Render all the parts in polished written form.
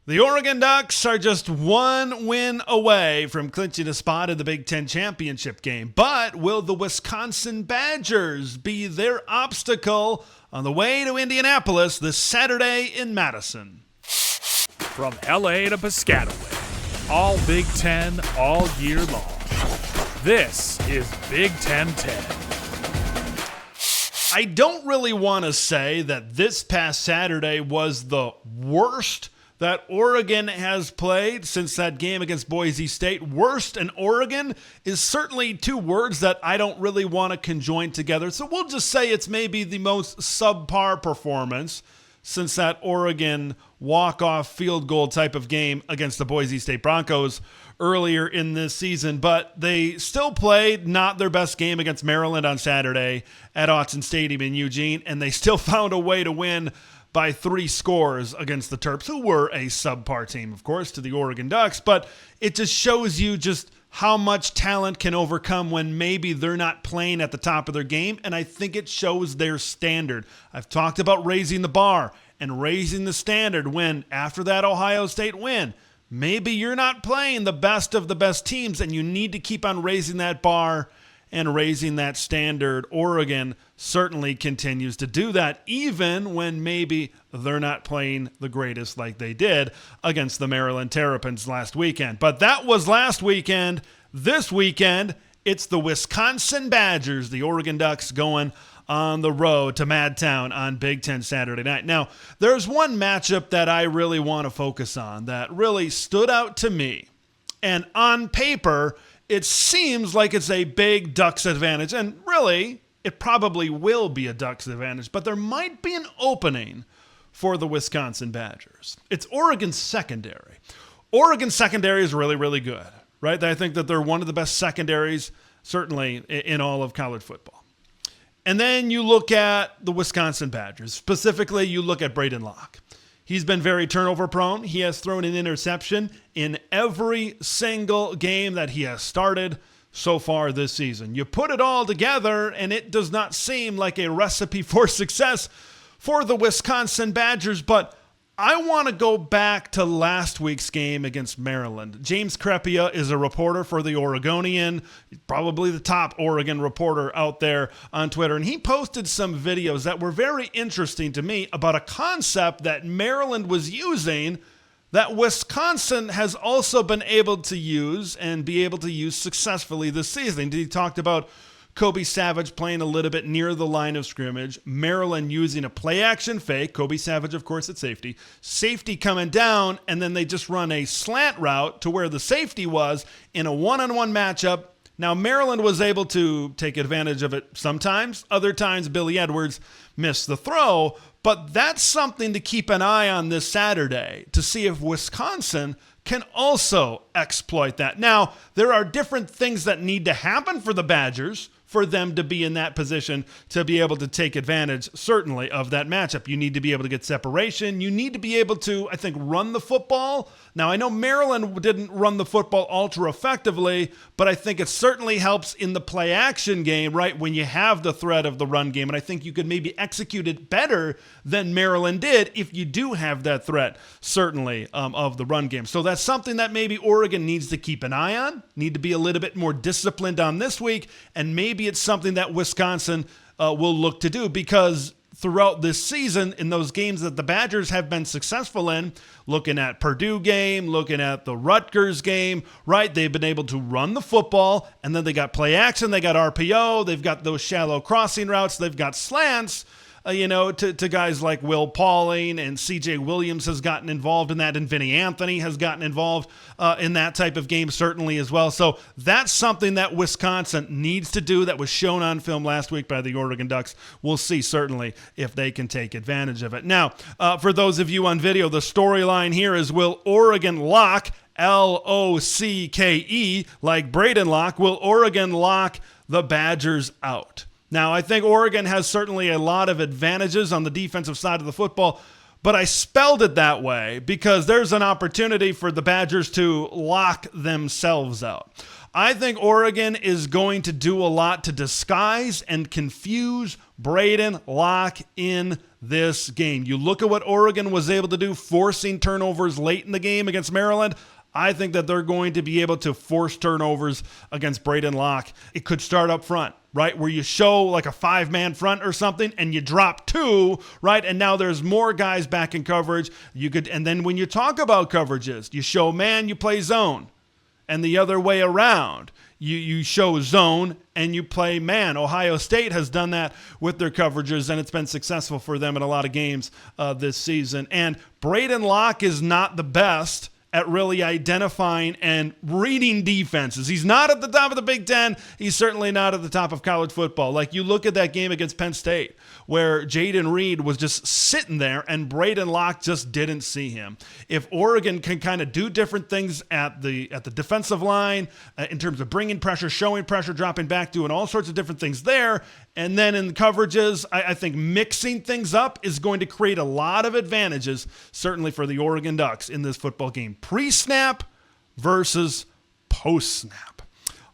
The Oregon Ducks are just one win away from clinching a spot in the Big Ten championship game. But will the Wisconsin Badgers be their obstacle on the way to Indianapolis this Saturday in Madison? From LA to Piscataway, all Big Ten all year long. This is Big Ten 10. I don't really want to say that this past Saturday was the worst that Oregon has played since that game against Boise State. Worst and Oregon is certainly two words that I don't really want to conjoin together. So we'll just say it's maybe the most subpar performance since that Oregon walk-off field goal type of game against the Boise State Broncos earlier in this season. But they still played not their best game against Maryland on Saturday at Autzen Stadium in Eugene, and they still found a way to win by 3 scores against the Terps, who were a subpar team, of course, to the Oregon Ducks. But it just shows you just how much talent can overcome when maybe they're not playing at the top of their game, and I think it shows their standard. I've talked about raising the bar and raising the standard when, after that Ohio State win, maybe you're not playing the best of the best teams, and you need to keep on raising that bar and raising that standard. Oregon certainly continues to do that, even when maybe they're not playing the greatest like they did against the Maryland Terrapins last weekend. But that was last weekend. This weekend, it's the Wisconsin Badgers, the Oregon Ducks, going on the road to Madtown on Big Ten Saturday night. Now, there's one matchup that I really want to focus on that really stood out to me. And on paper, it seems like it's a big Ducks advantage, and really, it probably will be a Ducks advantage, but there might be an opening for the Wisconsin Badgers. It's Oregon's secondary. Oregon's secondary is really, really good, right? I think that they're one of the best secondaries, certainly in all of college football. And then you look at the Wisconsin Badgers. Specifically, you look at Braden Locke. He's been very turnover prone. He has thrown an interception in every single game that he has started so far this season. You put it all together, and it does not seem like a recipe for success for the Wisconsin Badgers. But I want to go back to last week's game against Maryland. James Crepea is a reporter for the Oregonian, probably the top Oregon reporter out there on Twitter. And he posted some videos that were very interesting to me about a concept that Maryland was using that Wisconsin has also been able to use and be able to use successfully this season. He talked about Kobe Savage playing a little bit near the line of scrimmage, Maryland using a play-action fake, Kobe Savage, of course, at safety coming down, and then they just run a slant route to where the safety was in a one-on-one matchup. Now, Maryland was able to take advantage of it sometimes. Other times, Billy Edwards missed the throw. But that's something to keep an eye on this Saturday to see if Wisconsin can also exploit that. Now, there are different things that need to happen for the Badgers for them to be in that position to be able to take advantage, certainly, of that matchup. You need to be able to get separation. You need to be able to, I think, run the football. Now, I know Maryland didn't run the football ultra effectively, but I think it certainly helps in the play-action game, right, when you have the threat of the run game. And I think you could maybe execute it better than Maryland did if you do have that threat, certainly, of the run game. So that's something that maybe Oregon needs to keep an eye on, need to be a little bit more disciplined on this week, and maybe it's something that Wisconsin will look to do, because throughout this season, in those games that the Badgers have been successful in, looking at Purdue game, looking at the Rutgers game, right, they've been able to run the football, and then they got play action, they got RPO, they've got those shallow crossing routes, they've got slants, to guys like Will Pauling, and C.J. Williams has gotten involved in that, and Vinny Anthony has gotten involved in that type of game certainly as well. So that's something that Wisconsin needs to do that was shown on film last week by the Oregon Ducks. We'll see certainly if they can take advantage of it. Now, for those of you on video, the storyline here is, will Oregon lock, L-O-C-K-E, like Braden Locke, will Oregon lock the Badgers out? Now, I think Oregon has certainly a lot of advantages on the defensive side of the football, but I spelled it that way because there's an opportunity for the Badgers to lock themselves out. I think Oregon is going to do a lot to disguise and confuse Braden Locke in this game. You look at what Oregon was able to do, forcing turnovers late in the game against Maryland. I think that they're going to be able to force turnovers against Braden Locke. It could start up front, right, where you show like a 5-man front or something and you drop 2, right, and now there's more guys back in coverage. And then when you talk about coverages, you show man, you play zone, and the other way around. You show zone and you play man. Ohio State has done that with their coverages, and it's been successful for them in a lot of games this season. And Braden Locke is not the best at really identifying and reading defenses. He's not at the top of the Big Ten. He's certainly not at the top of college football. Like, you look at that game against Penn State where Jaden Reed was just sitting there and Braden Locke just didn't see him. If Oregon can kind of do different things at the defensive line in terms of bringing pressure, showing pressure, dropping back, doing all sorts of different things there, and then in the coverages, I think mixing things up is going to create a lot of advantages, certainly for the Oregon Ducks in this football game. Pre-snap versus post-snap.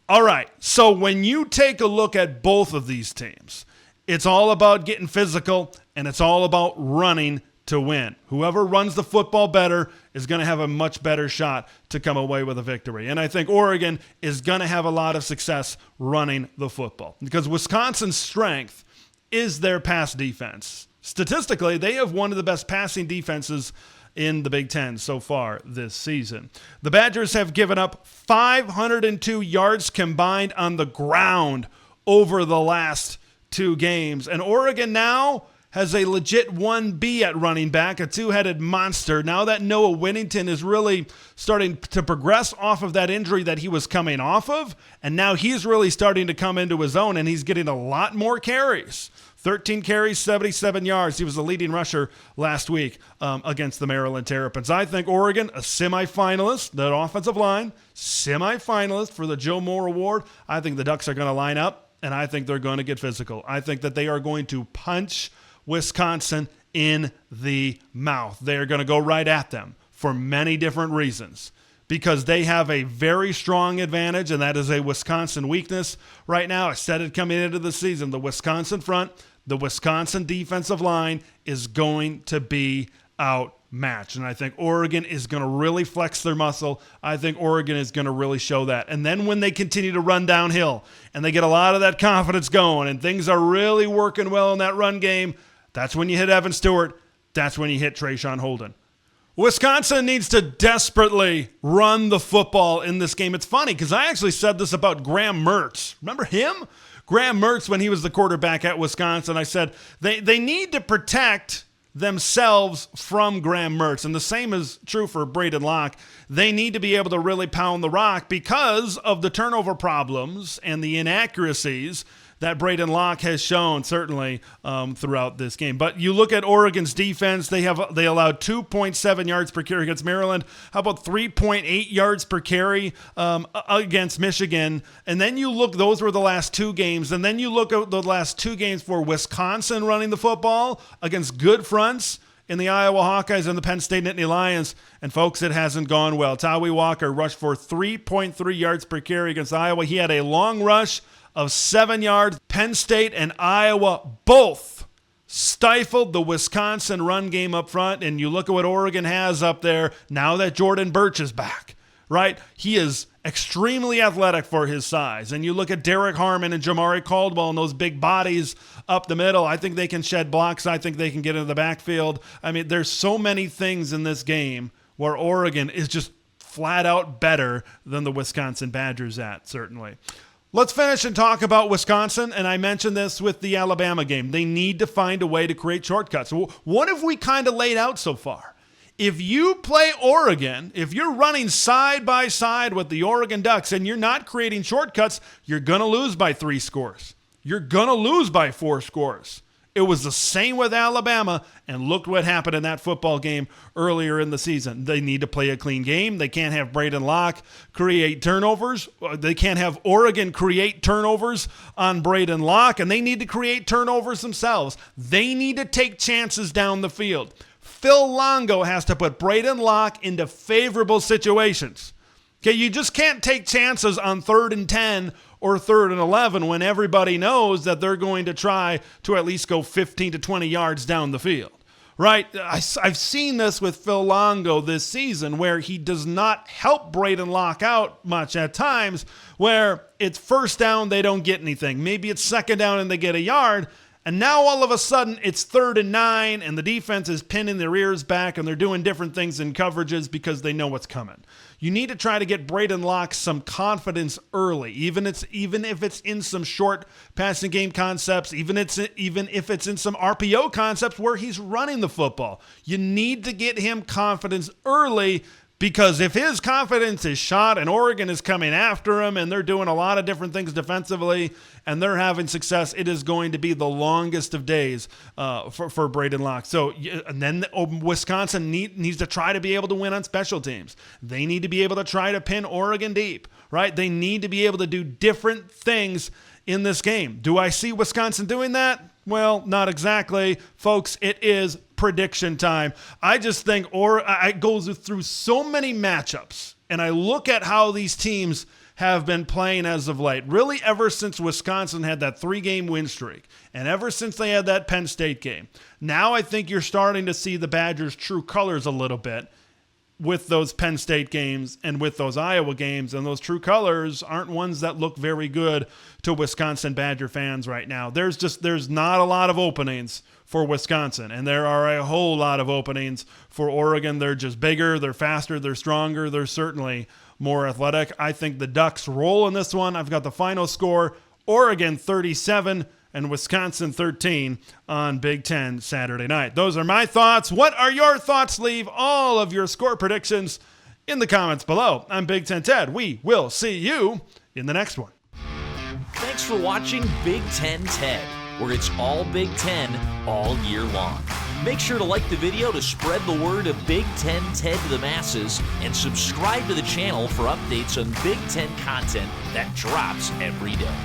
All right, so when you take a look at both of these teams, it's all about getting physical, and it's all about running to win. Whoever runs the football better is going to have a much better shot to come away with a victory. And I think Oregon is going to have a lot of success running the football because Wisconsin's strength is their pass defense. Statistically, they have one of the best passing defenses in the Big Ten so far this season. The Badgers have given up 502 yards combined on the ground over the last 2 games. And Oregon now has a legit 1B at running back, a 2-headed monster. Now that Noah Whittington is really starting to progress off of that injury that he was coming off of, and now he's really starting to come into his own, and he's getting a lot more carries. 13 carries, 77 yards. He was the leading rusher last week against the Maryland Terrapins. I think Oregon, a semifinalist, that offensive line, semifinalist for the Joe Moore Award. I think the Ducks are going to line up, and I think they're going to get physical. I think that they are going to punch Wisconsin in the mouth. They're going to go right at them for many different reasons because they have a very strong advantage, and that is a Wisconsin weakness right now. I said it coming into the season. The Wisconsin front, the Wisconsin defensive line is going to be outmatched, and I think Oregon is going to really flex their muscle. I think Oregon is going to really show that. And then when they continue to run downhill and they get a lot of that confidence going and things are really working well in that run game, that's when you hit Evan Stewart. That's when you hit Trayshawn Holden. Wisconsin needs to desperately run the football in this game. It's funny because I actually said this about Graham Mertz. Remember him? Graham Mertz, when he was the quarterback at Wisconsin, I said they need to protect themselves from Graham Mertz. And the same is true for Braden Locke. They need to be able to really pound the rock because of the turnover problems and the inaccuracies that Braden Locke has shown certainly throughout this game. But you look at Oregon's defense, they allowed 2.7 yards per carry against Maryland. How about 3.8 yards per carry against Michigan? And then you look, those were the last 2 games. And then you look at the last 2 games for Wisconsin running the football against good fronts in the Iowa Hawkeyes and the Penn State Nittany Lions. And folks, it hasn't gone well. Tawi Walker rushed for 3.3 yards per carry against Iowa. He had a long rush of 7 yards. Penn State and Iowa both stifled the Wisconsin run game up front. And you look at what Oregon has up there now that Jordan Birch is back, right? He is extremely athletic for his size. And you look at Derek Harmon and Jamari Caldwell and those big bodies up the middle. I think they can shed blocks. I think they can get into the backfield. I mean, there's so many things in this game where Oregon is just flat out better than the Wisconsin Badgers at, certainly. Let's finish and talk about Wisconsin, and I mentioned this with the Alabama game. They need to find a way to create shortcuts. What have we kind of laid out so far? If you play Oregon, if you're running side by side with the Oregon Ducks and you're not creating shortcuts, you're going to lose by 3 scores. You're going to lose by 4 scores. It was the same with Alabama, and look what happened in that football game earlier in the season. They need to play a clean game. They can't have Braden Locke create turnovers. They can't have Oregon create turnovers on Braden Locke, and they need to create turnovers themselves. They need to take chances down the field. Phil Longo has to put Braden Locke into favorable situations. Okay, you just can't take chances on 3rd and 10 or 3rd and 11 when everybody knows that they're going to try to at least go 15 to 20 yards down the field. Right? I've seen this with Phil Longo this season where he does not help Braden Locke out much at times where it's 1st down, they don't get anything. Maybe it's 2nd down and they get a yard. And now all of a sudden it's 3rd and 9 and the defense is pinning their ears back and they're doing different things in coverages because they know what's coming. You need to try to get Braden Locke some confidence early, even if it's in some short passing game concepts, even if it's in some RPO concepts where he's running the football. You need to get him confidence early because if his confidence is shot and Oregon is coming after him and they're doing a lot of different things defensively and they're having success, it is going to be the longest of days for Braden Locke. So, and then Wisconsin needs to try to be able to win on special teams. They need to be able to try to pin Oregon deep, right? They need to be able to do different things in this game. Do I see Wisconsin doing that? Well, not exactly. Folks, it is prediction time. I just think I go through so many matchups, and I look at how these teams have been playing as of late, really ever since Wisconsin had that 3-game win streak, and ever since they had that Penn State game. Now I think you're starting to see the Badgers' true colors a little bit with those Penn State games and with those Iowa games, and those true colors aren't ones that look very good to Wisconsin Badger fans right now. There's not a lot of openings for Wisconsin, and there are a whole lot of openings for Oregon. They're just bigger, they're faster, they're stronger, they're certainly more athletic. I think the Ducks roll in this one. I've got the final score, Oregon 37 and Wisconsin 13 on Big Ten Saturday night. Those are my thoughts. What are your thoughts? Leave all of your score predictions in the comments below. I'm Big Ten Ted. We will see you in the next one. Thanks for watching Big Ten Ted, where it's all Big Ten all year long. Make sure to like the video to spread the word of Big Ten Ted to the masses, and subscribe to the channel for updates on Big Ten content that drops every day.